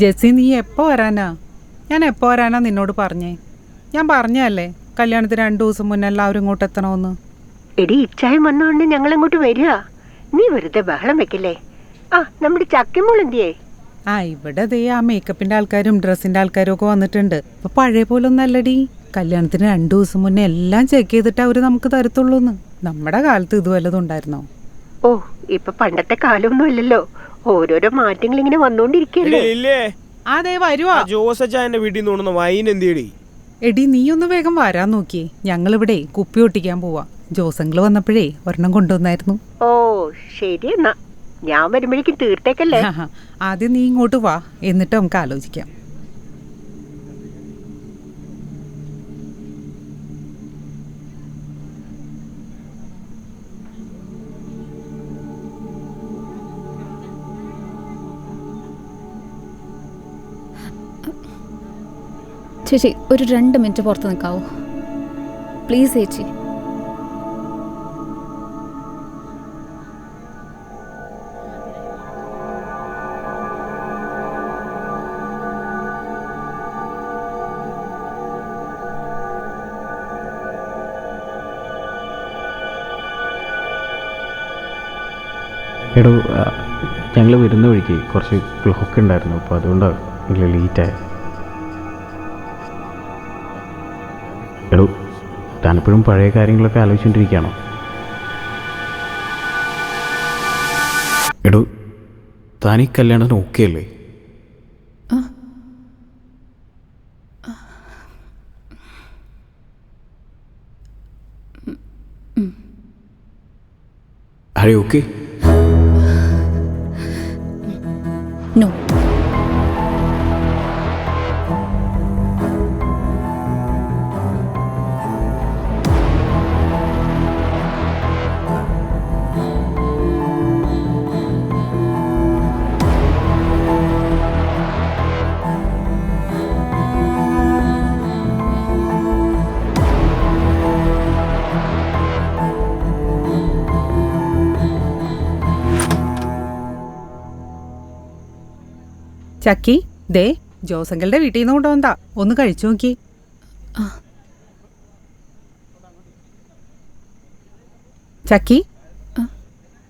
Jessy, നീ എപ്പോൾ വരാനാ? ഞാൻ എപ്പോൾ വരാനാ നിന്നോട് പറഞ്ഞേ? ഞാൻ പറഞ്ഞല്ലേ കല്യാണത്തിന് 2 ദിവസം മുന്നേ എല്ലാവരും ഇങ്ങോട്ട് എത്തണമെന്ന്. എടി, ഇച്ചായം വന്നോണ്ട് ഞങ്ങൾ ഇങ്ങോട്ട് വരിക. നീ വെറുതെ ബഹളം വെക്കില്ലേ? ആ, നമ്മുടെ ചക്കമോൾ എന്തിയേ? ഇവിടെ ദേ ആ മേക്കപ്പിന്റെ ആൾക്കാരും ഡ്രസ്സിന്റെ ആൾക്കാരും ഒക്കെ വന്നിട്ടുണ്ട്. ഇപ്പൊ പഴയ പോലെ ഒന്നും അല്ലടി. കല്യാണത്തിന് 2 ദിവസം മുന്നേ എല്ലാം ചെക്ക് ചെയ്തിട്ട് അവര് നമുക്ക് തരത്തുള്ളൂന്ന്. നമ്മുടെ കാലത്ത് ഇത് വല്ലതും ഉണ്ടായിരുന്നോ? ഓ, ഇപ്പൊ പണ്ടത്തെ കാലമൊന്നും അല്ലല്ലോ. ഓരോരോ മാറ്റങ്ങൾ ഇങ്ങനെ വന്നോണ്ടിരിക്കല്ലേ. അതെ, വരുവാ. ജോസച്ചായന്റെ വീട്ടിൽ നിന്ന് വൈൻ എന്തിയടി? എടി, നീ ഒന്ന് വേഗം വരാൻ നോക്കിയേ. ഞങ്ങളിവിടെ കുപ്പി ഒട്ടിക്കാൻ പോവാ. ജോസങ്ങള് വന്നപ്പോഴേ ഒരെണ്ണം കൊണ്ടുവന്നായിരുന്നു. ഓ ശരി, എന്നാ ഞാൻ വരുമ്പോഴേക്കും തീർത്തേക്കല്ലേ. ആദ്യം നീ ഇങ്ങോട്ട് വാ, എന്നിട്ട് നമുക്ക് ആലോചിക്കാം. ചേച്ചി, ഒരു 2 മിനിറ്റ് പുറത്ത് നിൽക്കാവോ പ്ലീസ് ചേച്ചി? എടോ, ഞങ്ങൾ വരുന്ന വഴിക്ക് കുറച്ച് ബ്ലോക്ക് ഉണ്ടായിരുന്നു, അപ്പോൾ അതുകൊണ്ടാണ് നിങ്ങൾ ലേറ്റായത്. എടോ, താനിപ്പോഴും പഴയ കാര്യങ്ങളൊക്കെ ആലോചിച്ചുകൊണ്ടിരിക്കുകയാണോ? എടോ, താനീ കല്യാണത്തിന് ഓക്കെ അല്ലേ? Are you okay? No. ചക്കി, ദേ ജോസങ്ങളുടെ വീട്ടിൽ നിന്ന് കൊണ്ടുവന്നാ. ഒന്ന് കഴിച്ചു നോക്കി. ചക്കി,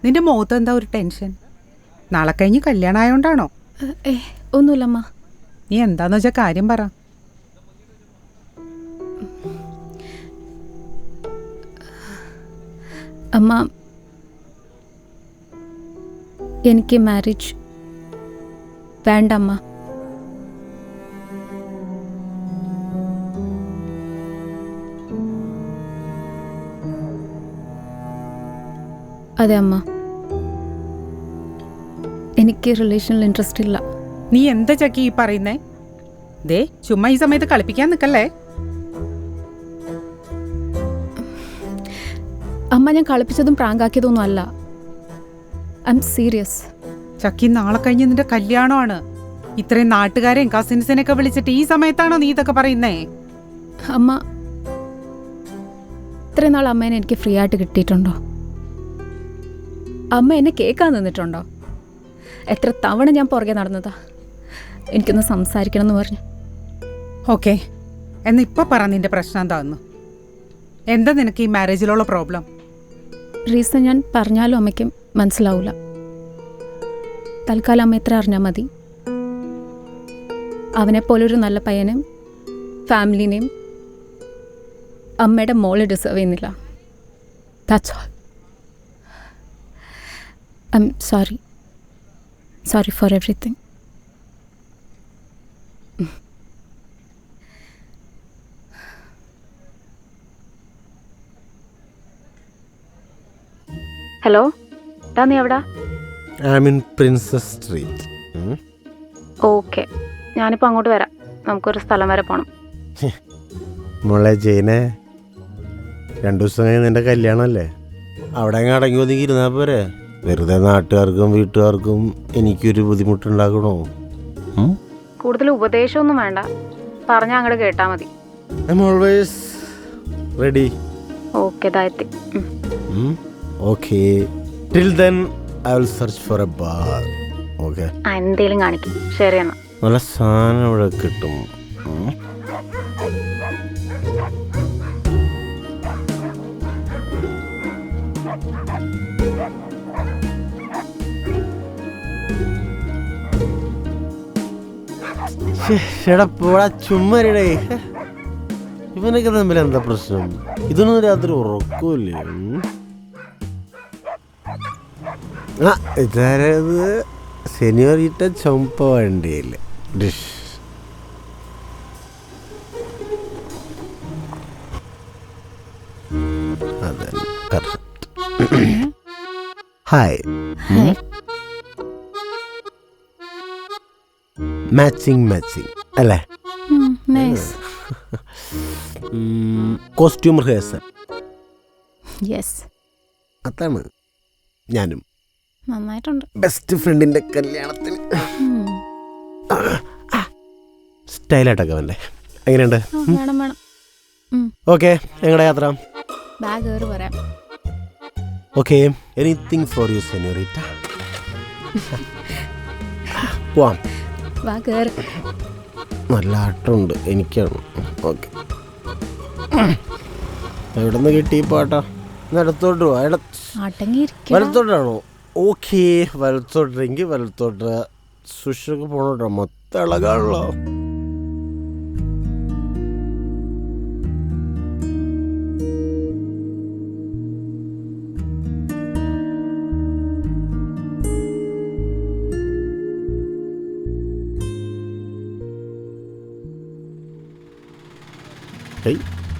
നിന്റെ മുഖത്ത് എന്താ ഒരു ടെൻഷൻ? നാളെ കഴിഞ്ഞ് കല്യാണം ആയോണ്ടാണോ? ഒന്നുമില്ലമ്മ. നീ എന്താന്ന് വെച്ചാ കാര്യം പറ. അമ്മ, എനിക്ക് മാരേജ് വേണ്ടമ്മ. അതെ അമ്മ, എനിക്ക് റിലേഷനിൽ ഇൻട്രസ്റ്റ് ഇല്ല. നീ എന്താ ചക്കി ഈ പറയുന്നേ? ദേ ചുമ്മാ ഈ സമയത്ത് കളിപ്പിക്കാൻ നിൽക്കല്ലേ. അമ്മ, ഞാൻ കളിപ്പിച്ചതും പ്രാങ്കാക്കിയതൊന്നും അല്ല. I M serious. ചക്കി, നാളെ കഴിഞ്ഞ് നിന്റെ കല്യാണമാണ്. ഇത്രയും നാട്ടുകാരെയും കസിൻസിനെയൊക്കെ വിളിച്ചിട്ട് ഈ സമയത്താണോ നീ ഇതൊക്കെ പറയുന്നേ? അമ്മ, ഇത്രയും നാൾ അമ്മേനെ എനിക്ക് ഫ്രീ ആയിട്ട് കിട്ടിയിട്ടുണ്ടോ? അമ്മ എന്നെ കേൾക്കാൻ നിന്നിട്ടുണ്ടോ? എത്ര തവണ ഞാൻ പുറകെ നടന്നതാ എനിക്കൊന്ന് സംസാരിക്കണം എന്ന് പറഞ്ഞു. ഓക്കെ, എന്നാ ഇപ്പൊ പറ നിന്റെ പ്രശ്നം എന്താന്ന്. എന്താ നിനക്ക് ഈ മാരേജിലുള്ള പ്രോബ്ലം? റീസൺ ഞാൻ പറഞ്ഞാലും അമ്മയ്ക്ക് മനസ്സിലാവില്ല. തൽക്കാലം അമ്മ എത്ര അറിഞ്ഞാൽ മതി. അവനെപ്പോലൊരു നല്ല പയ്യനെയും ഫാമിലിനെയും അമ്മയുടെ മോള് ഡിസേർവ് ചെയ്യുന്നില്ല. That's all. I am sorry four everything. Hello, നീ എവിടാ? Princess street. ഓക്കെ, ഞാനിപ്പോൾ അങ്ങോട്ട് വരാം. നമുക്കൊരു സ്ഥലം വരെ പോകണം. മോളെ ജെയിനെ, 2 ദിവസം കഴിഞ്ഞ് നിന്റെ കല്യാണമല്ലേ? അവിടെ അങ്ങ് അടങ്ങി ഒതുങ്ങി ഇരുന്നാൽ പോരെ? വെറുതെ നാട്ടുകാർക്കും വീട്ടുകാർക്കും എനിക്കൊരു ബുദ്ധിമുട്ടുണ്ടാക്കണോ? കൂടുതൽ ഉപദേശമൊന്നും വേണ്ട, പറഞ്ഞാൽ അങ്ങോട്ട് കേട്ടാൽ മതി. I am always ready. Okay, ദായത്തി. Okay, till then I will search for a bar. Okay. എന്തേലും കാണിക്കും. ശരി എന്നാ. നല്ല സാധനം ഇവിടെ കിട്ടും. ചുമ്മാരിടേ, ഇവനൊക്കെ തമ്മിൽ എന്താ പ്രശ്നം? ഇതൊന്നും രാത്രി ഉറക്കൂല്ലേ? ആ ഇതാരത്? സെനിയോറിറ്റ ചുമപ്പ വണ്ടിയില്ലേ ഡിഷ്. അതെ കറക്റ്റ്. ഹായ്. മാച്ചിങ് അല്ലേ? Costume rehearsal. യെസ്, അതാണ് ഞാനും. നന്നായിട്ടുണ്ട്. ബെസ്റ്റ് ഫ്രണ്ടിന്റെ കല്യാണത്തിന് സ്റ്റൈലായിട്ടൊക്കെ വല്ലേ? എങ്ങനെയുണ്ട്? വേണം വേണം. ഓക്കെ, എങ്ങടെ യാത്ര? ബാഗ് കയറി പറയാം. Okay, anything for you senorita. പോവാം. ബാഗ് കയറി. നല്ല ആട്ടമുണ്ട്, എനിക്കാണ്. ഓക്കെ, എവിടെ നിന്ന് കിട്ടി പാട്ടാ? അടുത്തോട്ട് പോവാ. വലത്തോട്ടാണോ? ഓക്കെ, വലത്തോട്ടെങ്കിൽ വലത്തോട്ട്. സുഷൊക്കെ പോണോട്ടോ, മൊത്തം ഇളകാണല്ലോ.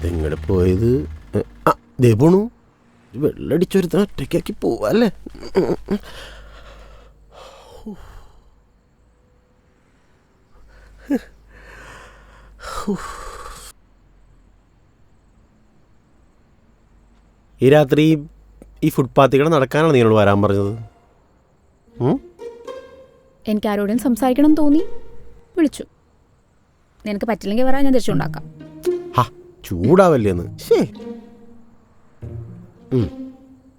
എങ്ങടെ പോയത്? ആ ദേ പോണു. വെള്ളടിച്ചൊരുത്ത ഒറ്റയ്ക്കാക്കി പോവല്ലേ? ഈ രാത്രി ഈ ഫുട്പാത്തിലൂടെ നടക്കാനാണ് നിങ്ങളോട് വരാൻ പറഞ്ഞത്? എനിക്ക് ആരോടും സംസാരിക്കണം തോന്നി, വിളിച്ചു. നിനക്ക് പറ്റില്ലെങ്കിൽ വരാൻ, ഞാൻ തിരിച്ചുണ്ടാക്കാം. ചൂടാവല്ലേന്ന്.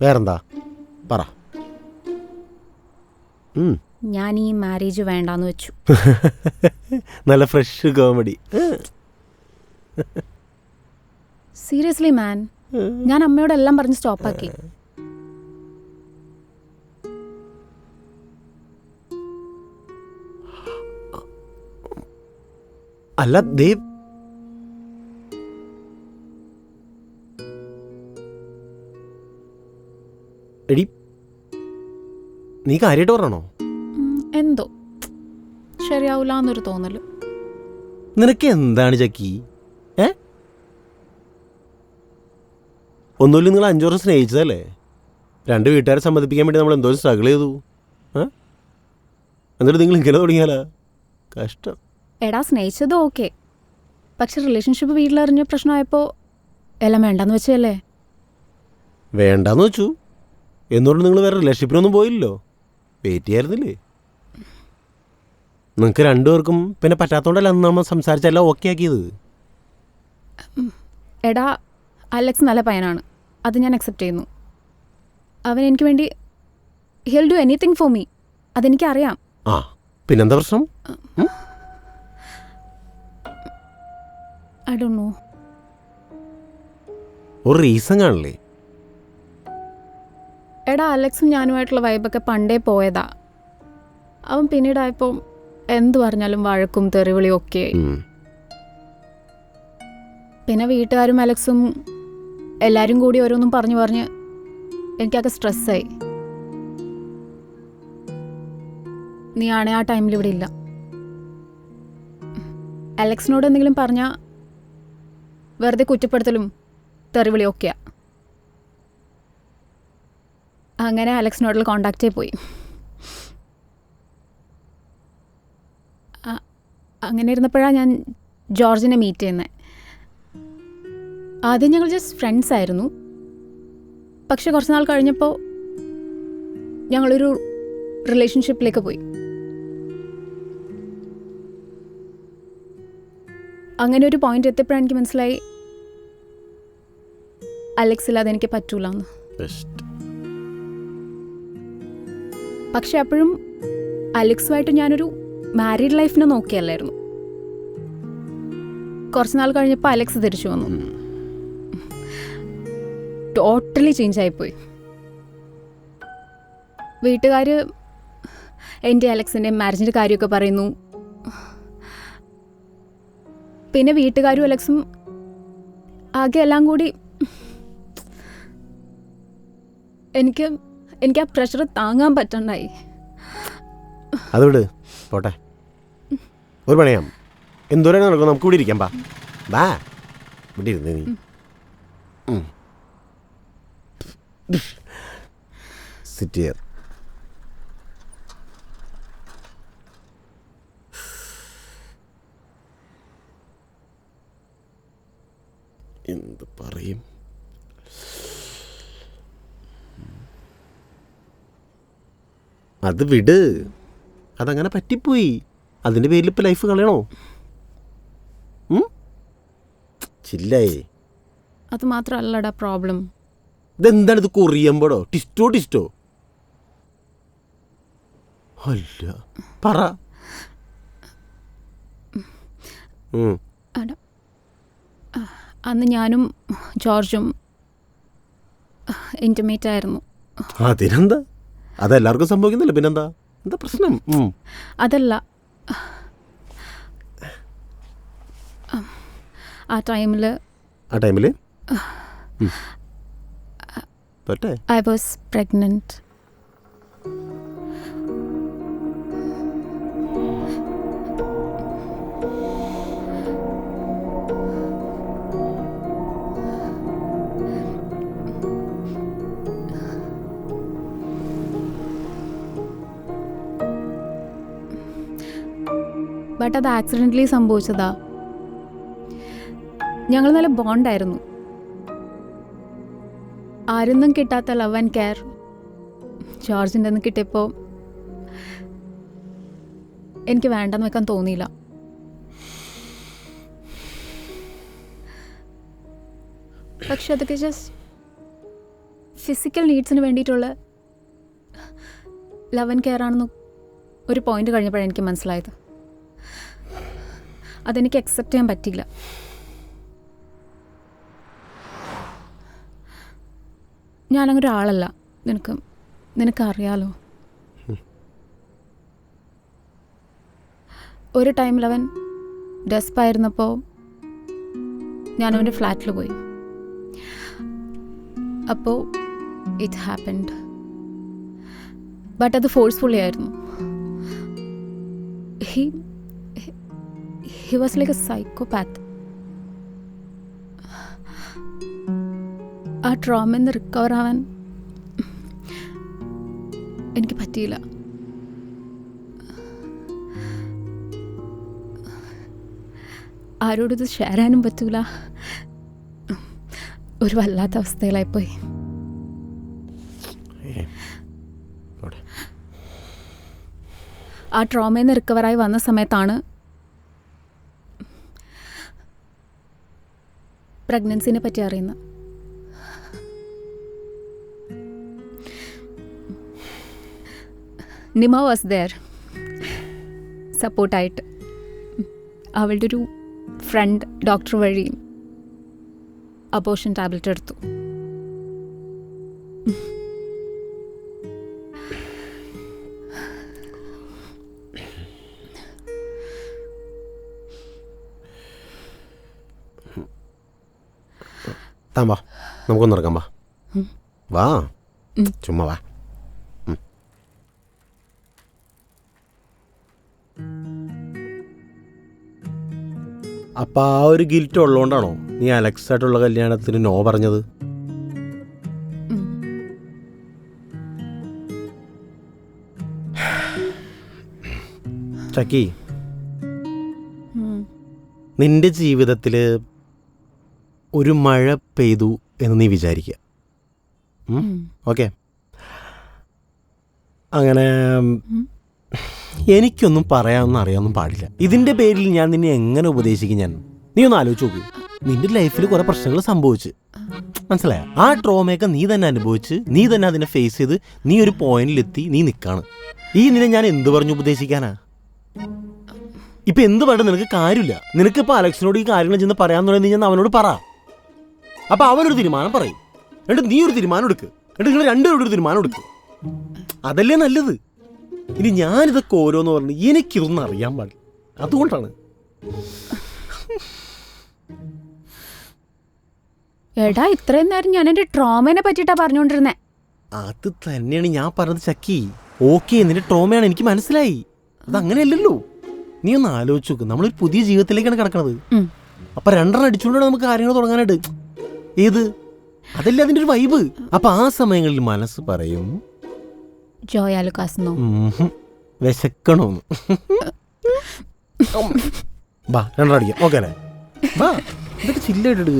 വേറെന്താ പറ. ഞാൻ ഈ മാരേജ് വേണ്ടാന്ന് വെച്ചു. നല്ല ഫ്രഷ് കോമഡി. സീരിയസ്ലി മാൻ, ഞാൻ അമ്മയോടെല്ലാം പറഞ്ഞ് സ്റ്റോപ്പാക്കി. അല്ല ദേവ്, എടി നീ കാര്യമായിട്ട് പറഞ്ഞോ? എന്തോ ശരിയാവൂല എന്നൊരു തോന്നല്. നിനക്ക് എന്താണ് ചക്കി? ഒന്നുമില്ല, നിങ്ങൾ 5 വർഷം സ്നേഹിച്ചതല്ലേ? 2 വീട്ടുകാരെ സമ്മതിപ്പിക്കാൻ വേണ്ടി നമ്മൾ എന്തോ സ്ട്രഗിൾ ചെയ്തു. എന്നിട്ട് നിങ്ങൾ ഇങ്ങനെ തുടങ്ങിയാലാ? കഷ്ടം. എടാ, സ്നേഹിച്ചത് ഓക്കെ, പക്ഷെ റിലേഷൻഷിപ്പ് വീട്ടിലറിഞ്ഞ പ്രശ്നമായപ്പോൾ എല്ലാം വേണ്ടാന്ന് വെച്ചല്ലേ? വേണ്ടാന്ന് വെച്ചു. എന്തുകൊണ്ട് നിങ്ങൾ വേറെ റിലേഷൻഷിപ്പിനൊന്നും പോയില്ലല്ലോ? വെയിറ്റ് ചെയ്യായിരുന്നില്ലേ? നിങ്ങൾക്ക് 2 പേർക്കും പിന്നെ പറ്റാത്തോണ്ടല്ല അന്ന് നമ്മൾ സംസാരിച്ചെല്ലാം ഓക്കെ ആക്കിയത്. എടാ, അലക്സ് നല്ല പയ്യനാണ്, അത് ഞാൻ അക്സെപ്റ്റ് ചെയ്യുന്നു. അവൻ എനിക്ക് വേണ്ടി he'll do anything for me, അതെനിക്കറിയാം. ആ പിന്നെന്താ പ്രശ്നം? I don't know. ഒരു റീസൺ കാണില്ലേ? എടാ, അലക്സും ഞാനുമായിട്ടുള്ള വൈബൊക്കെ പണ്ടേ പോയതാ. അവൻ പിന്നീടായപ്പോൾ എന്തു പറഞ്ഞാലും വഴക്കും തെറിവിളിയും ഒക്കെ. പിന്നെ വീട്ടുകാരും അലക്സും എല്ലാവരും കൂടി ഓരോന്നും പറഞ്ഞ് എനിക്കൊക്കെ സ്ട്രെസ്സായി. നീ ആണേ ആ ടൈമിൽ ഇവിടെ ഇല്ല. അലക്സിനോട് എന്തെങ്കിലും പറഞ്ഞാൽ വെറുതെ കുറ്റപ്പെടുത്തലും തെറിവിളിയും ഒക്കെയാ. അങ്ങനെ അലക്സിനോടുള്ള കോണ്ടാക്റ്റേ പോയി. അങ്ങനെ ഇരുന്നപ്പോഴാണ് ഞാൻ ജോർജിനെ മീറ്റ് ചെയ്യുന്നത്. ആദ്യം ഞങ്ങൾ ജസ്റ്റ് ഫ്രണ്ട്സ് ആയിരുന്നു. പക്ഷെ കുറച്ച് നാൾ കഴിഞ്ഞപ്പോൾ ഞങ്ങളൊരു റിലേഷൻഷിപ്പിലേക്ക് പോയി. അങ്ങനെ ഒരു പോയിന്റ് എത്തിയപ്പോഴാണ് എനിക്ക് മനസ്സിലായി അലക്സ് ഇല്ലാതെ എനിക്ക് പറ്റൂല എന്ന്. പക്ഷെ അപ്പോഴും അലക്സുമായിട്ട് ഞാനൊരു മാരീഡ് ലൈഫിനെ നോക്കിയല്ലായിരുന്നു. കുറച്ച് നാൾ കഴിഞ്ഞപ്പോൾ അലക്സ് തിരിച്ചു വന്നു. ടോട്ടലി ചേഞ്ച് ആയിപ്പോയി. വീട്ടുകാർ എൻ്റെ അലക്സിൻ്റെ മാരേജിൻ്റെ കാര്യമൊക്കെ പറയുന്നു. പിന്നെ വീട്ടുകാരും അലക്സും ആകെ എല്ലാം കൂടി എനിക്ക് ആ പ്രഷർ താങ്ങാൻ പറ്റണ്ടായി. അത് വിട്, പോട്ടെ. ഒരു പണിയാം, എന്തോരം നടക്കും, നമുക്ക് ഇവിടെ ഇരിക്കാം. ബാ ഇവിടെ ഇരുന്ന് നീ സിറ്റ് ഹിയർ. എന്ത് പറയും? അത് വിട്, അതങ്ങനെ പറ്റിപ്പോയി. അതിൻ്റെ പേരിൽ ഇപ്പം ലൈഫ് കളയണോ? ചില്ലായേ. അത് മാത്രമല്ലടാ പ്രോബ്ലം. ഇതെന്താണ് ഇത്, കൊറിയമ്പോടോ? ടിസ്റ്റോ? അല്ല പറ. അന്ന് ഞാനും ജോർജും ഇൻറ്റിമേറ്റ് ആയിരുന്നു. അതിനെന്താ, അതെല്ലാവർക്കും സംഭവിക്കുന്നില്ല. പിന്നെന്താ, എന്താ പ്രശ്നം? അതല്ല, ആ ടൈമിൽ ഐ വാസ് പ്രഗ്നന്റ്. ബട്ട് അത് ആക്സിഡൻ്റലി സംഭവിച്ചതാ. ഞങ്ങൾ നല്ല ബോണ്ടായിരുന്നു. ആരൊന്നും കിട്ടാത്ത ലവ് ആൻഡ് കെയർ ജോർജിൻ്റെ നിന്ന് കിട്ടിയപ്പോൾ എനിക്ക് വേണ്ടെന്ന് വെക്കാൻ തോന്നിയില്ല. പക്ഷെ അതൊക്കെ ജസ്റ്റ് ഫിസിക്കൽ നീഡ്സിന് വേണ്ടിയിട്ടുള്ള ലവ് ആൻഡ് കെയർ ആണെന്ന് ഒരു പോയിന്റ് കഴിഞ്ഞപ്പോഴാണ് എനിക്ക് മനസ്സിലായത്. അതെനിക്ക് അക്സെപ്റ്റ് ചെയ്യാൻ പറ്റിയില്ല. ഞാനങ്ങനെ ഒരാളല്ല, നിനക്കറിയാലോ. ഒരു ടൈമിൽ അവൻ ഡെസ്പായിരുന്നപ്പോൾ ഞാനവൻ്റെ ഫ്ലാറ്റിൽ പോയി. അപ്പോൾ ഇറ്റ് ഹാപ്പൻഡ്. ബട്ട് അത് ഫോഴ്സ്ഫുള്ളി ആയിരുന്നു. He was like a psychopath. ആ ട്രോമയിൽ നിന്ന് റിക്കവർ ആവാൻ എനിക്ക് പറ്റിയില്ല. ആരോടും ഇത് ഷെയർ ചെയ്യാനും പറ്റൂല. ഒരു വല്ലാത്ത അവസ്ഥയിലായിപ്പോയി. ആ ട്രോമയിൽ നിന്ന് റിക്കവറായി വന്ന സമയത്താണ് പ്രഗ്നൻസിനെ പറ്റി അറിയുന്നത്. നിമ വാസ് ദെയർ സപ്പോർട്ടായിട്ട്. അവളുടെ ഒരു ഫ്രണ്ട് ഡോക്ടർ വഴി അബോർഷൻ ടാബ്ലറ്റ് എടുത്തു. വാ, നമുക്കൊന്ന് ഇറക്കാം. വാ, ചുമ്മാ വാ. അപ്പം ആ ഒരു ഗിൽറ്റ് ഉള്ളതുകൊണ്ടാണോ നീ അലക്സായിട്ടുള്ള കല്യാണത്തിന് നോ പറഞ്ഞത്? ചക്കി, നിന്റെ ജീവിതത്തിൽ ഒരു മഴ പെയ്തു എന്ന് നീ വിചാരിക്കുക. ഓക്കെ, അങ്ങനെ എനിക്കൊന്നും പറയാനൊന്നും അറിയാനൊന്നും പാടില്ല. ഇതിൻ്റെ പേരിൽ ഞാൻ നിന്നെ എങ്ങനെ ഉപദേശിക്കും? നീ ഒന്ന് ആലോചിച്ച് നോക്ക്. നിന്റെ ലൈഫിൽ കുറെ പ്രശ്നങ്ങൾ സംഭവിച്ച്, മനസ്സിലായ? ആ ട്രോമയൊക്കെ നീ തന്നെ അനുഭവിച്ച്, നീ തന്നെ അതിനെ ഫേസ് ചെയ്ത് നീ ഒരു പോയിന്റിലെത്തി നീ നിൽക്കാണ്. ഈ നിന്നെ ഞാൻ എന്ത് പറഞ്ഞു ഉപദേശിക്കാനാ? ഇപ്പൊ എന്ത് പറഞ്ഞിട്ട് നിനക്ക് കാര്യമില്ല. നിനക്കിപ്പോൾ അലക്സിനോട് ഈ കാര്യങ്ങൾ ചെന്ന് പറയാന്ന് പറയുന്നത് ഞാൻ അവനോട് പറ. അപ്പൊ അവനൊരു തീരുമാനം പറയും, എന്നിട്ട് നീ ഒരു തീരുമാനം എടുക്ക്, എന്നിട്ട് നിങ്ങൾ രണ്ടുപേരും ഒരു തീരുമാനം എടുക്കും. അതല്ലേ നല്ലത്. ഇനി ഞാനിതൊക്കെ ഓരോന്ന് പറഞ്ഞ് എനിക്കിതൊന്നും അറിയാൻ പാടില്ല, അതുകൊണ്ടാണ്. എടാ ഇത്രയും നേരം ഞാൻ എൻ്റെ ട്രോമേനെ പറ്റിയിട്ടാ പറഞ്ഞുകൊണ്ടിരുന്നേ. അത് തന്നെയാണ് ഞാൻ പറഞ്ഞത് ചക്കി. ഓക്കെ, നിന്റെ ട്രോമയാണ് എനിക്ക് മനസ്സിലായി. അതങ്ങനെയല്ലല്ലോ. നീ ഒന്ന് ആലോചിച്ച് നോക്ക്, നമ്മളൊരു പുതിയ ജീവിതത്തിലേക്കാണ് കിടക്കണത്. അപ്പൊ രണ്ടെണ്ണം അടിച്ചുകൊണ്ടാണ് നമുക്ക് കാര്യങ്ങൾ തുടങ്ങാനായിട്ട്. ഏത് അതല്ലേ അതിന്റെ ഒരു വൈബ്. അപ്പൊ ആ സമയങ്ങളിൽ മനസ്സ് പറയും ജോയ ലുക്കാസ് വിശക്കണോന്ന്. ബാ രണ്ടെണ്ണം അടിക്കാം. ഓക്കെ അല്ലേ? ബാ, ഇതൊക്കെ ചില്ലായിട്ട്.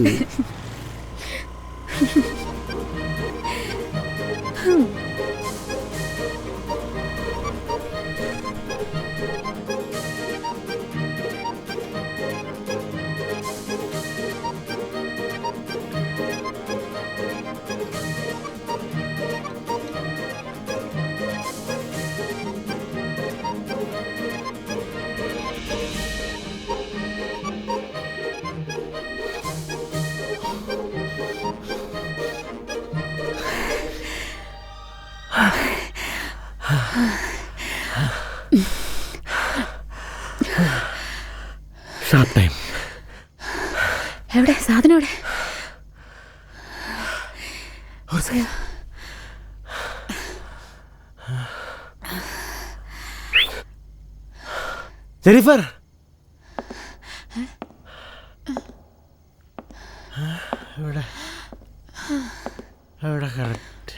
Sharp time. എവിടെ സാധനം എവിടെ? ജെനിഫർ, എവിടെ എവിടെ കറക്റ്റ്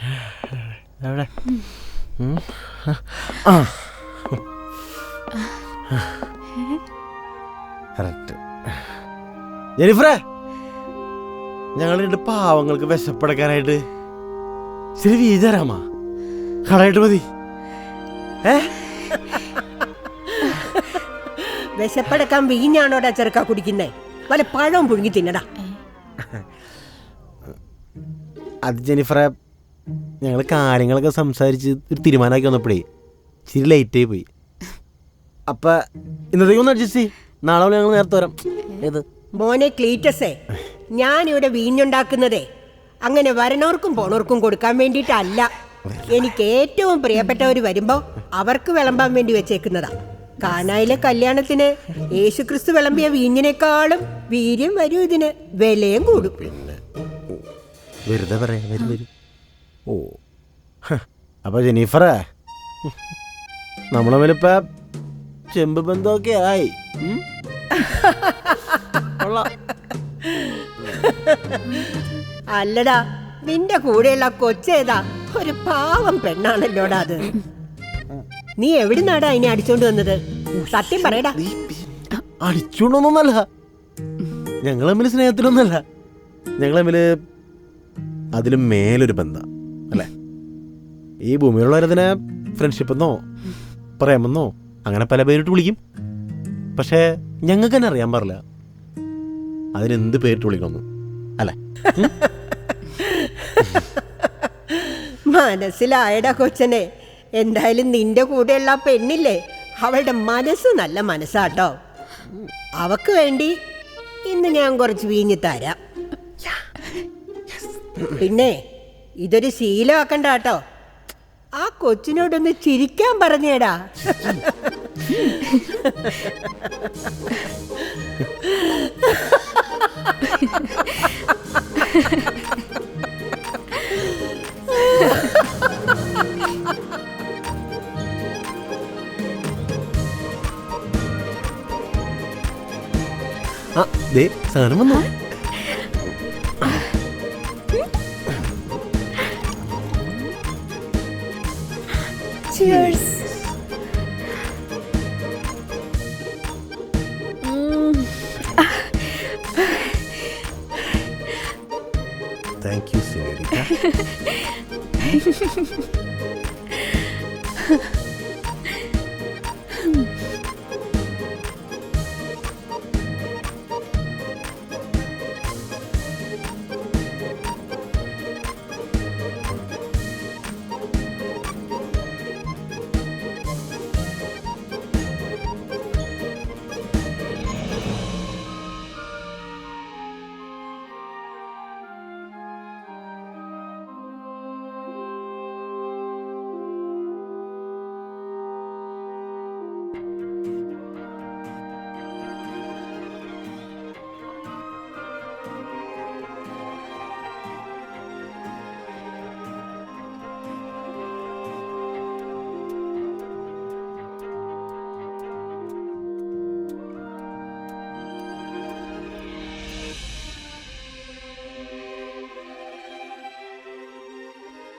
എവിടെ? ആ കറക്റ്റ്. ജെനിഫറേ, ഞങ്ങൾ രണ്ട് പാവങ്ങൾക്ക് വിശപ്പടക്കാനായിട്ട് ശരി വീതരാമാ കടായിട്ട് മതി. വിശപ്പടക്കാൻ വീഞ്ഞാണോടാ ചെറുക്കാ കുടിക്കുന്നേ? വല്ല പഴം പുഴുങ്ങി തിന്നടാ. അത് ജെനിഫറെ, ഞങ്ങൾ കാര്യങ്ങളൊക്കെ സംസാരിച്ച് ഒരു തീരുമാനമാക്കി വന്നപ്പോഴേ ഇച്ചിരി ലേറ്റായി പോയി. അപ്പം ഇന്നത്തേക്ക് ഒന്ന് അഡ്ജസ്റ്റ് ചെയ്യും. നാളെ ഞങ്ങൾ നേരത്തെ വരാം. ഏത് മോനെ ക്ലീറ്റസേ, ഞാനിവിടെ വീഞ്ഞുണ്ടാക്കുന്നതേ അങ്ങനെ വരണവർക്കും പോണവർക്കും കൊടുക്കാൻ വേണ്ടിയിട്ടല്ല. എനിക്ക് ഏറ്റവും പ്രിയപ്പെട്ടവർ വരുമ്പോൾ അവർക്ക് വിളമ്പാൻ വേണ്ടി വെച്ചേക്കുന്നതാ. കാനായിലെ കല്യാണത്തിന് യേശുക്രിസ്തു വിളമ്പിയ വീഞ്ഞിനേക്കാളും വീര്യം വരും, ഇതിന് വിലയും കൂടും. പിന്നെ വെറുതെ പറയാം, വരും. ഓ, അപ്പോൾ ജെനിഫറേ, നമ്മളെ മേലിപ്പോൾ ചെമ്പ് ബന്ധമൊക്കെ ആയി. അല്ലടാ, നിന്റെ കൂടെയുള്ള കൊച്ചേതാ ഒരു പാവം പെണ്ണാണല്ലോടാ അത്. നീ എവിടുന്നാടാ അതിനെ അടിച്ചോണ്ട് വന്നത്? സത്യം പറയടാ. അടിച്ചോണ്ടൊന്നല്ല, ഞങ്ങൾ തമ്മിൽ സ്നേഹത്തിലൊന്നല്ല, ഞങ്ങൾ തമ്മിൽ അതിലും മേലൊരു ബന്ധം അല്ലേ. ഈ ഭൂമിയിലുള്ളവരതിനെ ഫ്രണ്ട്ഷിപ്പ് എന്നോ പ്രേമെന്നോ അങ്ങനെ പല പേരിട്ട് വിളിക്കും. പക്ഷേ ഞങ്ങൾക്ക് തന്നെ അറിയാൻ പാടില്ല അതിനെന്ത് പേരിട്ട് വിളിക്കണമെന്ന് അല്ലേ. മനസ്സിലായടാ കൊച്ചനെ. എന്തായാലും നിന്റെ കൂടെയുള്ള പെണ്ണില്ലേ, അവളുടെ മനസ്സ് നല്ല മനസ്സാട്ടോ. അവക്ക് വേണ്ടി ഇന്ന് ഞാൻ കുറച്ച് വീഞ്ഞ് തരാം. പിന്നെ ഇതൊരു ശീലമാക്കണ്ട കേട്ടോ. ആ കൊച്ചിനോടൊന്ന് ചിരിക്കാൻ പറഞ്ഞേടാ. ആ ദേ സാധനം വന്നു. Cheers. Thank you സെനോരിറ്റ.